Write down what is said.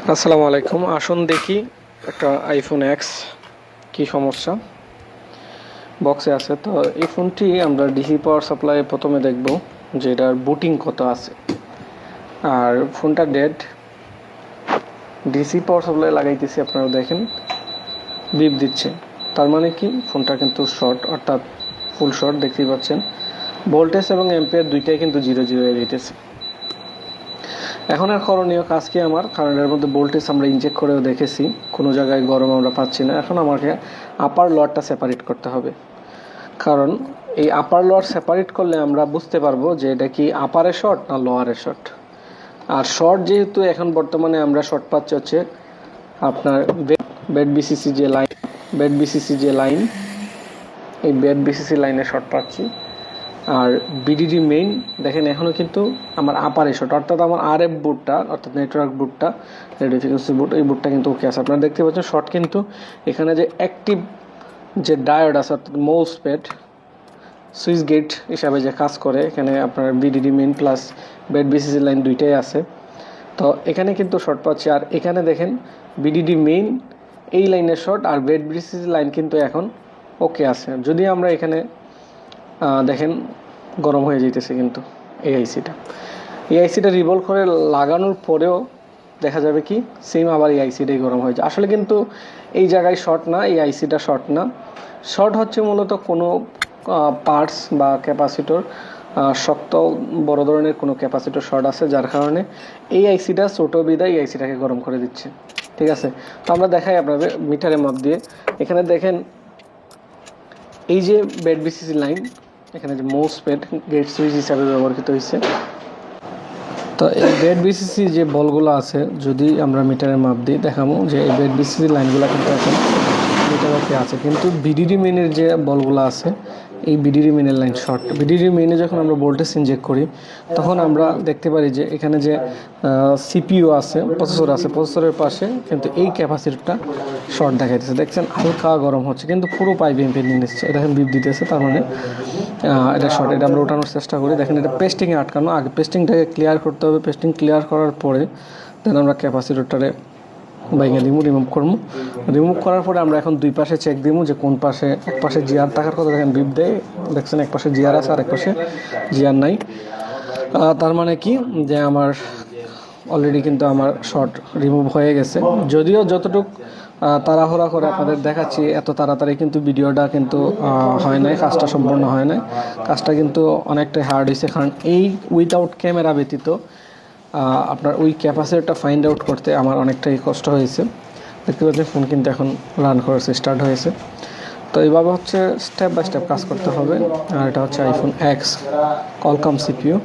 আসসালামু আলাইকুম। আসুন দেখি একটা আইফোন এক্স কি সমস্যা বক্সে আছে। তো এই ফোনটি আমরা ডিসি পাওয়ার সাপ্লাই প্রথমে দেখব যে এটার বুটিং কত আছে। আর ফোনটা ডেড, ডিসি পাওয়ার সাপ্লাই লাগাইতেছি, আপনারা দেখেন বিপ দিচ্ছে, তার মানে কি ফোনটা কিন্তু শর্ট, অর্থাৎ ফুল শর্ট দেখতেই পাচ্ছেন। ভোল্টেজ এবং অ্যাম্পিয়ার দুইটাই কিন্তু 0 হয়ে যেতেছে। এখন আর করণীয় কাজ কি আমার, কারণ এর মধ্যে ভোল্টেজ আমরা ইনজেক্ট করেও দেখেছি, কোনো জায়গায় গরম আমরা পাচ্ছি না। এখন আমাকে আপার লোয়ারটা সেপারেট করতে হবে, কারণ এই আপার লোয়ার সেপারেট করলে আমরা বুঝতে পারবো যে এটা কি আপারে শর্ট না লোয়ারে শর্ট। আর শর্ট যেহেতু এখন বর্তমানে আমরা শর্ট পাচ্ছি হচ্ছে আপনার বেড বিসিসি যে লাইন, এই বেড বিসিসি লাইনে শর্ট পাচ্ছি। আর বিডিডি মেইন দেখেন এখনও কিন্তু আমার আপারে শর্ট, অর্থাৎ আমার আরএফ বুটটা, অর্থাৎ নেটওয়ার্ক বুটটা, রেডিও ফ্রিকোয়েন্সি বুট, এই বুটটা কিন্তু ওকে আছে। আপনারা দেখতে পাচ্ছেন শর্ট, কিন্তু এখানে যে অ্যাক্টিভ যে ডায়োড আছে, অর্থাৎ মোসফেট সুইচ গেট হিসাবে যে কাজ করে, এখানে আপনার BDD main plus bed BCC line দুইটাই আছে। তো এখানে কিন্তু শর্ট পাচ্ছি। আর এখানে দেখেন বিডিডি মেইন এই লাইনের শর্ট, আর বেড বিসিসি লাইন কিন্তু এখন ওকে আছে। যদি আমরা এখানে দেখেন গরম হয়ে যেতেছে কিন্তু এই আইসিটা রিভলভ করে লাগানোর পরেও দেখা যাবে কি সেম আবার এই আইসিটাই গরম হয়ে যায়। আসলে কিন্তু এই জায়গায় শর্ট না, এই আইসিটা শর্ট না। শর্ট হচ্ছে মূলত কোনো পার্টস বা ক্যাপাসিটর, শক্ত বড় ধরনের কোনো ক্যাপাসিটর শর্ট আছে, যার কারণে এই আইসিটা ছোটো বিদায় এই আইসিটাকে গরম করে দিচ্ছে। ঠিক আছে, তো আমরা দেখাই আপনাদের মিটারের মাপ দিয়ে। এখানে দেখেন এই যে বেড বিসিসি লাইন, এখানে যে মোসফেট গেট সুইচ হিসাবে ব্যবহৃত হয়েছে। তো এই বেড বিসিসি যে বলগুলো আছে, যদি আমরা মিটারের মাপ দিই দেখাবো যে এই বেড বিসিসি লাইনগুলো কিন্তু এখন মিটার ওকে আছে, কিন্তু বিডিডি মেইনের যে বলগুলো আছে এই বিডিডি মেইনের লাইন শর্ট। বিডিডি মেইনে যখন আমরা ভোল্টেজ ইনজেক্ট করি তখন আমরা দেখতে পারি যে এখানে যে সিপিইউ আছে, প্রসেসরের পাশে কিন্তু এই ক্যাপাসিটরটা শর্ট দেখাইতেছে। দেখছেন হালকা গরম হচ্ছে, কিন্তু পুরো পাইপ এমপি নিয়ে নিচ্ছে, এটা এখন বিপ দিতেছে, তার মানে এটা শর্ট। এটা আমরা ওঠানোর চেষ্টা করি। দেখেন এটা পেস্টিংয়ে আটকানো, আগে পেস্টিংটাকে ক্লিয়ার করতে হবে। পেস্টিং ক্লিয়ার করার পরে দেন আমরা ক্যাপাসিটরটারে বাইঙে দিব, রিমুভ করার পরে আমরা এখন দুই পাশে চেক দিব যে কোন পাশে, এক পাশে জিআর থাকার কথা দেখেন বিপ দেয়, দেখছেন এক পাশে জিআর আছে আর এক পাশে জিআর নাই। তার মানে কি যে আমার অলরেডি কিন্তু আমার শর্ট রিমুভ হয়ে গেছে। যদিও যতটুকু তাড়াহুড়া করে আপনাদের দেখাচ্ছি, এত তাড়াতাড়ি কিন্তু ভিডিওটা কিন্তু হয় নাই, কাজটা সম্পূর্ণ হয় নাই। কাজটা কিন্তু অনেকটাই হার্ড হয়েছে, কারণ এই উইথাউট ক্যামেরা ব্যতীত আপনার ওই ক্যাপাসিটিটা ফাইন্ড আউট করতে আমার অনেকটাই কষ্ট হয়েছে। দেখতে পাচ্ছেন ফোন কিন্তু এখন রান করেছে, স্টার্ট হয়েছে। তো এইভাবে হচ্ছে স্টেপ বাই স্টেপ কাজ করতে হবে। আর এটা হচ্ছে আইফোন এক্স কোয়ালকম সিপিইউ।